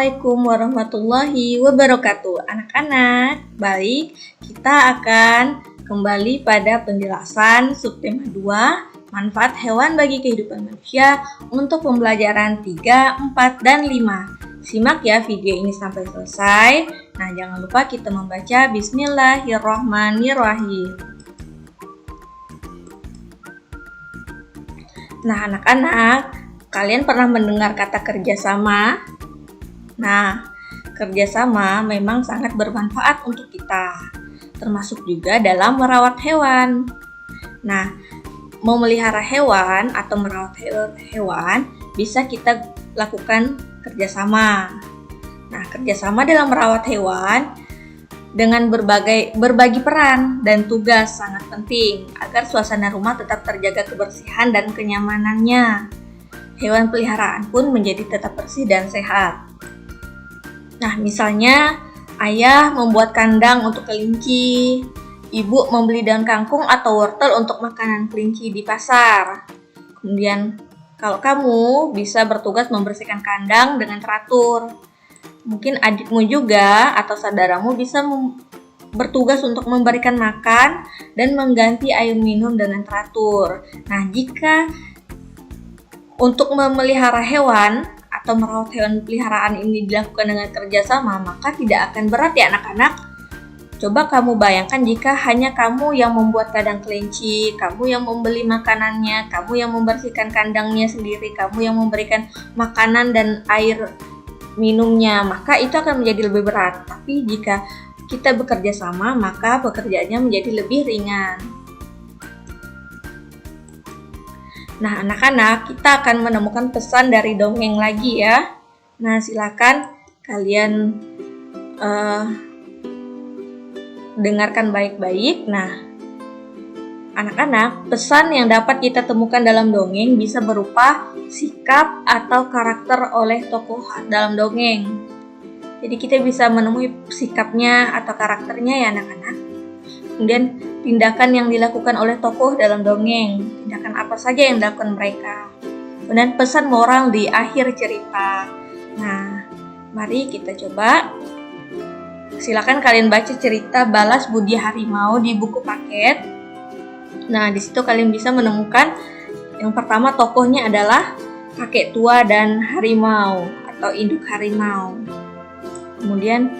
Assalamualaikum warahmatullahi wabarakatuh. Anak-anak, baik, kita akan kembali pada penjelasan subtema 2, manfaat hewan bagi kehidupan manusia untuk pembelajaran 3, 4, dan 5. Simak ya video ini sampai selesai. Nah, jangan lupa kita membaca Bismillahirrahmanirrahim. Nah, anak-anak, kalian pernah mendengar kata kerjasama? Nah, kerjasama memang sangat bermanfaat untuk kita, termasuk juga dalam merawat hewan. Nah, memelihara hewan atau merawat hewan bisa kita lakukan kerjasama. Nah, kerjasama dalam merawat hewan dengan berbagi peran dan tugas sangat penting agar suasana rumah tetap terjaga kebersihan dan kenyamanannya. Hewan peliharaan pun menjadi tetap bersih dan sehat. Nah, misalnya ayah membuat kandang untuk kelinci, ibu membeli daun kangkung atau wortel untuk makanan kelinci di pasar. Kemudian, kalau kamu bisa bertugas membersihkan kandang dengan teratur. Mungkin adikmu juga atau saudaramu bisa bertugas untuk memberikan makan dan mengganti air minum dengan teratur. Nah, jika untuk memelihara hewan atau merawat hewan peliharaan ini dilakukan dengan kerjasama, maka tidak akan berat ya anak-anak. Coba kamu bayangkan jika hanya kamu yang membuat kandang kelinci, kamu yang membeli makanannya, kamu yang membersihkan kandangnya sendiri, kamu yang memberikan makanan dan air minumnya, maka itu akan menjadi lebih berat. Tapi jika kita bekerja sama, maka pekerjaannya menjadi lebih ringan. Nah, anak-anak, kita akan menemukan pesan dari dongeng lagi ya. Nah, silakan kalian dengarkan baik-baik. Nah, anak-anak, pesan yang dapat kita temukan dalam dongeng bisa berupa sikap atau karakter oleh tokoh dalam dongeng. Jadi kita bisa menemui sikapnya atau karakternya ya anak-anak. Kemudian tindakan yang dilakukan oleh tokoh dalam dongeng, tindakan apa saja yang dilakukan mereka. Kemudian pesan moral di akhir cerita. Nah, mari kita coba. Silakan kalian baca cerita Balas Budi Harimau di buku paket. Nah, di situ kalian bisa menemukan yang pertama tokohnya adalah kakek tua dan harimau atau induk harimau. Kemudian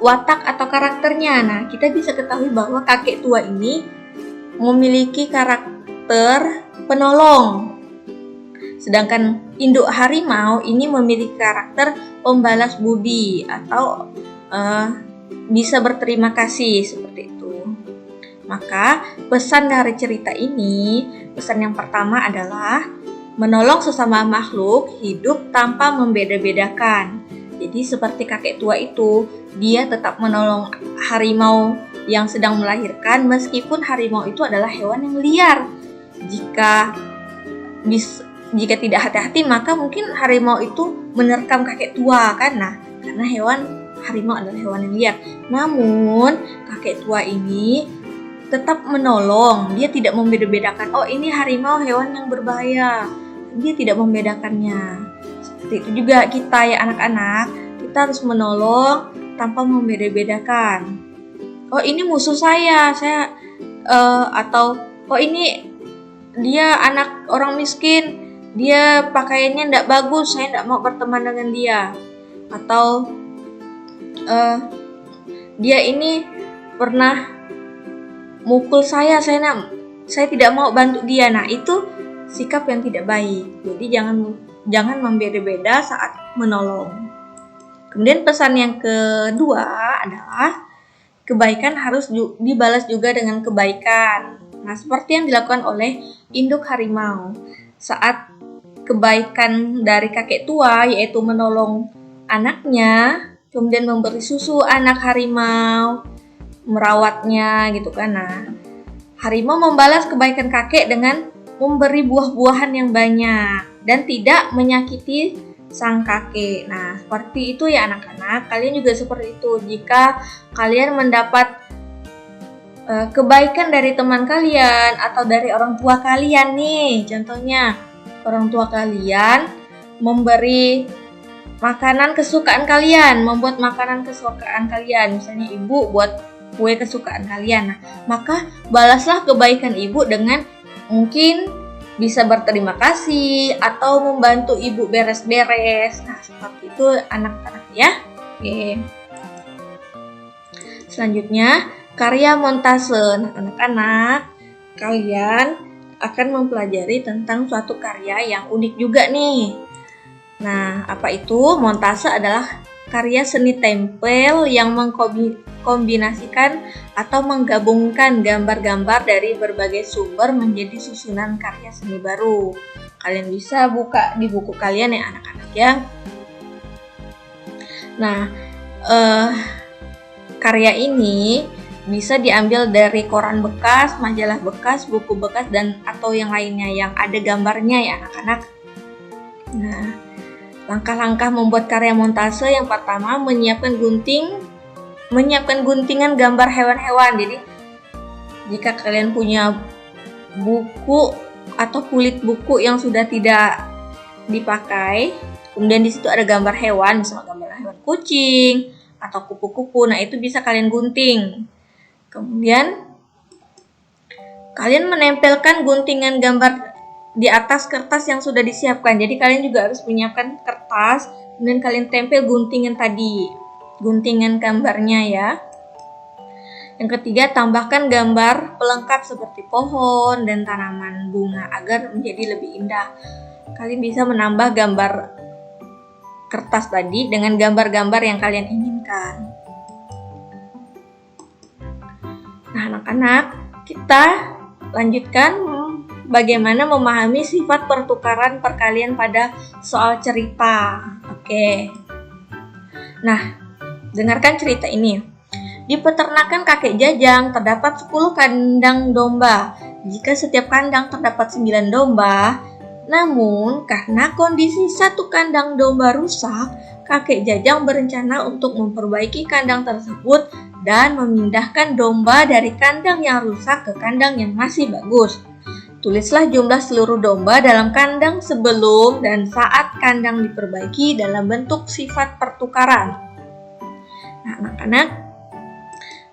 watak atau karakternya. Nah, kita bisa ketahui bahwa kakek tua ini memiliki karakter penolong. Sedangkan induk harimau ini memiliki karakter pembalas budi atau bisa berterima kasih seperti itu. Maka pesan dari cerita ini, pesan yang pertama adalah menolong sesama makhluk hidup tanpa membeda-bedakan. Jadi seperti kakek tua itu, dia tetap menolong harimau yang sedang melahirkan meskipun harimau itu adalah hewan yang liar. Jika tidak hati-hati, maka mungkin harimau itu menerkam kakek tua kan? Nah, karena harimau adalah hewan yang liar. Namun kakek tua ini tetap menolong. Dia tidak membeda-bedakan. Oh, ini harimau hewan yang berbahaya. Dia tidak membedakannya. Seperti itu juga kita ya anak-anak, kita harus menolong tanpa membeda-bedakan. Oh, ini musuh saya atau oh ini dia anak orang miskin, dia pakaiannya tidak bagus, saya tidak mau berteman dengan dia. Atau dia ini pernah mukul saya tidak mau bantu dia. Nah, itu sikap yang tidak baik. Jadi jangan membeda-beda saat menolong. Kemudian pesan yang kedua adalah kebaikan harus dibalas juga dengan kebaikan. Nah, seperti yang dilakukan oleh induk harimau. Saat kebaikan dari kakek tua yaitu menolong anaknya, kemudian memberi susu anak harimau, merawatnya gitu kan. Nah, harimau membalas kebaikan kakek dengan memberi buah-buahan yang banyak dan tidak menyakiti sang kakek. Nah, seperti itu ya anak-anak. Kalian juga seperti itu. Jika kalian mendapat kebaikan dari teman kalian atau dari orang tua kalian nih, contohnya orang tua kalian memberi makanan kesukaan kalian, membuat makanan kesukaan kalian. Misalnya ibu buat kue kesukaan kalian. Nah, maka balaslah kebaikan ibu dengan mungkin bisa berterima kasih atau membantu ibu beres-beres. Nah, seperti itu anak-anak ya. Oke. Selanjutnya, karya montase. Nah, anak-anak, kalian akan mempelajari tentang suatu karya yang unik juga nih. Nah, apa itu? Montase adalah karya seni tempel yang mengkombinasikan atau menggabungkan gambar-gambar dari berbagai sumber menjadi susunan karya seni baru. Kalian bisa buka di buku kalian ya anak-anak ya. Nah, karya ini bisa diambil dari koran bekas, majalah bekas, buku bekas, dan atau yang lainnya yang ada gambarnya ya anak-anak. Nah, langkah-langkah membuat karya montase yang pertama menyiapkan guntingan gambar hewan-hewan. Jadi jika kalian punya buku atau kulit buku yang sudah tidak dipakai, kemudian di situ ada gambar hewan, misalnya gambar hewan kucing atau kupu-kupu, nah itu bisa kalian gunting. Kemudian kalian menempelkan guntingan gambar di atas kertas yang sudah disiapkan. Jadi kalian juga harus menyiapkan kertas, kemudian kalian tempel guntingan tadi, guntingan gambarnya ya. Yang ketiga, tambahkan gambar pelengkap seperti pohon dan tanaman bunga agar menjadi lebih indah. Kalian bisa menambah gambar kertas tadi dengan gambar-gambar yang kalian inginkan. Nah, anak-anak, kita lanjutkan bagaimana memahami sifat pertukaran perkalian pada soal cerita. Oke. Nah, dengarkan cerita ini. Di peternakan kakek Jajang terdapat 10 kandang domba. Jika setiap kandang terdapat 9 domba, namun karena kondisi satu kandang domba rusak, kakek Jajang berencana untuk memperbaiki kandang tersebut dan memindahkan domba dari kandang yang rusak ke kandang yang masih bagus. Tulislah jumlah seluruh domba dalam kandang sebelum dan saat kandang diperbaiki dalam bentuk sifat pertukaran. Nah, anak-anak,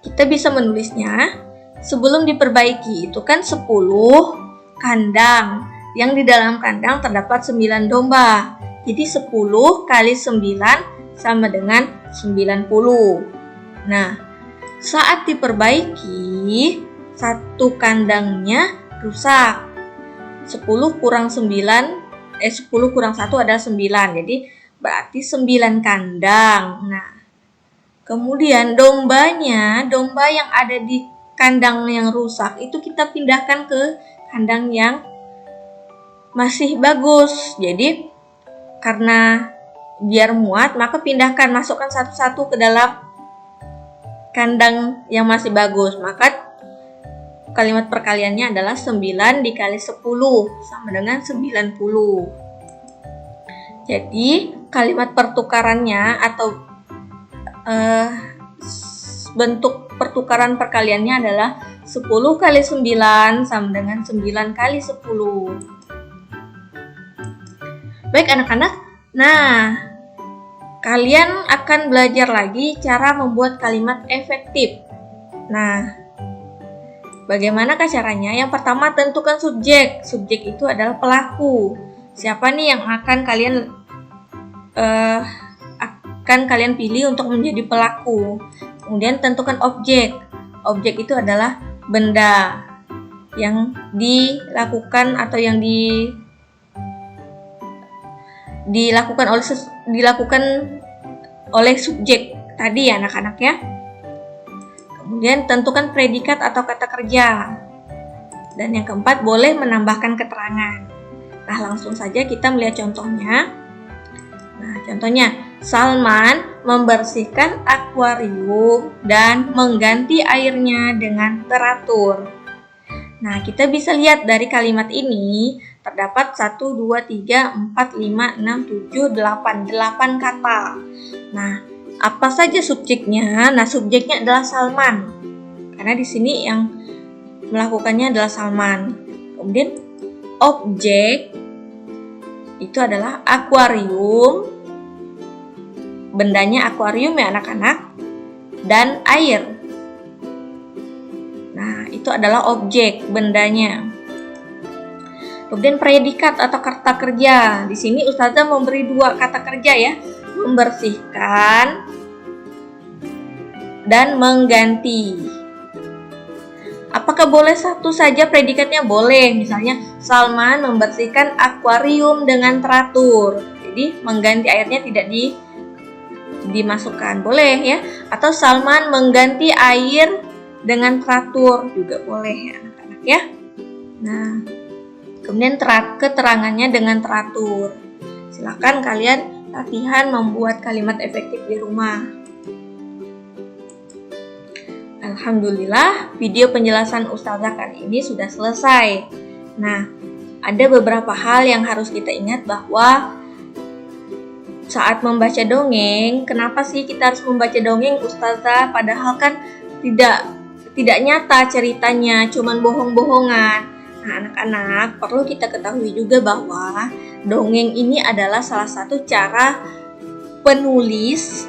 kita bisa menulisnya sebelum diperbaiki. Itu kan 10 kandang. Yang di dalam kandang terdapat 9 domba. Jadi 10 kali 9 sama dengan 90. Nah, saat diperbaiki, satu kandangnya rusak. 10 kurang 1 adalah 9. Jadi berarti 9 kandang. Nah, kemudian domba yang ada di kandang yang rusak itu kita pindahkan ke kandang yang masih bagus. Jadi karena biar muat, maka pindahkan, masukkan satu-satu ke dalam kandang yang masih bagus. Maka kalimat perkaliannya adalah 9 dikali 10 sama dengan 90. Jadi kalimat pertukarannya atau bentuk pertukaran perkaliannya adalah 10 kali 9 sama dengan 9 kali 10. Baik anak-anak, nah kalian akan belajar lagi cara membuat kalimat efektif. Nah, bagaimanakah caranya? Yang pertama, tentukan subjek. Subjek itu adalah pelaku. Siapa nih yang akan kalian pilih untuk menjadi pelaku. Kemudian tentukan objek. Objek itu adalah benda yang dilakukan atau yang dilakukan oleh subjek tadi ya anak-anak ya. Kemudian tentukan predikat atau kata kerja. Dan yang keempat, boleh menambahkan keterangan. Nah, langsung saja kita melihat contohnya. Nah, contohnya, Salman membersihkan akuarium dan mengganti airnya dengan teratur. Nah, kita bisa lihat dari kalimat ini terdapat 1, 2, 3, 4, 5, 6, 7, 8 kata. Nah, apa saja subjeknya? Nah, subjeknya adalah Salman. Karena di sini yang melakukannya adalah Salman. Kemudian objek itu adalah akuarium. bendanya akuarium ya anak-anak, dan air. Nah, itu adalah objek bendanya. Kemudian predikat atau kata kerja. Di sini Ustazah memberi 2 kata kerja ya. Membersihkan dan mengganti. Apakah boleh satu saja predikatnya? Boleh. Misalnya Salman membersihkan akuarium dengan teratur. Jadi mengganti airnya tidak dimasukkan. Boleh ya. Atau Salman mengganti air dengan teratur juga boleh ya anak-anak ya. Nah, kemudian keterangannya dengan teratur. Silakan kalian latihan membuat kalimat efektif di rumah. Alhamdulillah, video penjelasan Ustazah kali ini sudah selesai. Nah, ada beberapa hal yang harus kita ingat bahwa saat membaca dongeng, kenapa sih kita harus membaca dongeng Ustazah? Padahal kan tidak nyata ceritanya, cuman bohong-bohongan. Nah, anak-anak, perlu kita ketahui juga bahwa dongeng ini adalah salah satu cara penulis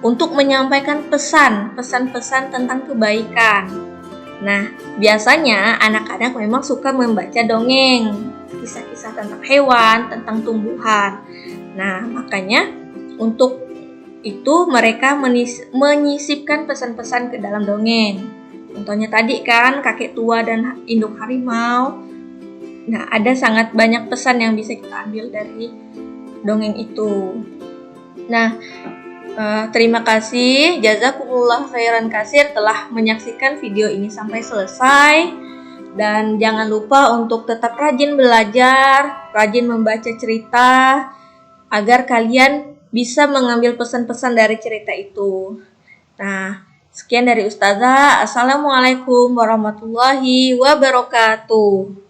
untuk menyampaikan pesan-pesan tentang kebaikan. Nah, biasanya anak-anak memang suka membaca dongeng, kisah-kisah tentang hewan, tentang tumbuhan. Nah, makanya untuk itu mereka menyisipkan pesan-pesan ke dalam dongeng. Contohnya tadi kan kakek tua dan induk harimau. Nah, ada sangat banyak pesan yang bisa kita ambil dari dongeng itu. Nah, terima kasih, jazakumullah khairan katsir telah menyaksikan video ini sampai selesai. Dan jangan lupa untuk tetap rajin belajar, rajin membaca cerita, agar kalian bisa mengambil pesan-pesan dari cerita itu. Nah, sekian dari Ustazah. Assalamualaikum warahmatullahi wabarakatuh.